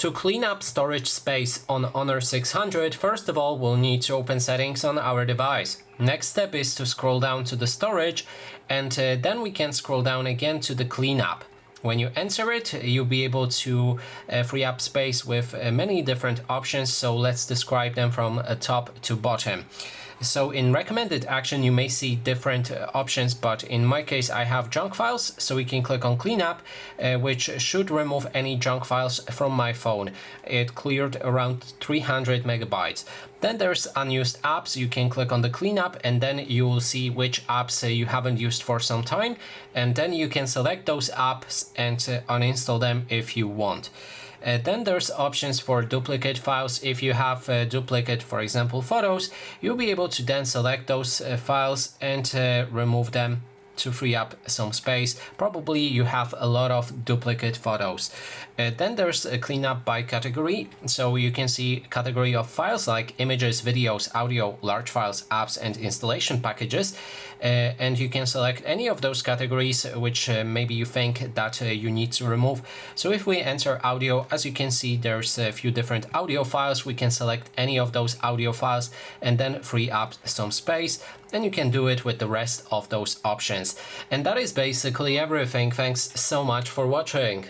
To clean up storage space on Honor 600, first of all, we'll need to open settings on our device. Next step is to scroll down to the storage, and then we can scroll down again to the cleanup. When you enter it, you'll be able to free up space with many different options, so let's describe them from top to bottom. So in recommended action, you may see different options, but in my case, I have junk files, so we can click on cleanup, which should remove any junk files from my phone. It cleared around 300 megabytes. Then there's unused apps. You can click on the cleanup, and then you will see which apps you haven't used for some time, and then you can select those apps and uninstall them if you want. Then there's options for duplicate files. If you have duplicate, for example, photos, you'll be able to then select those files and remove them to free up some space. Probably you have a lot of duplicate photos. Then there's a cleanup by category. So you can see category of files like images, videos, audio, large files, apps, and installation packages. And you can select any of those categories which maybe you think that you need to remove. So if we enter audio, as you can see, there's a few different audio files. We can select any of those audio files and then free up some space. And you can do it with the rest of those options. And that is basically everything. Thanks so much for watching.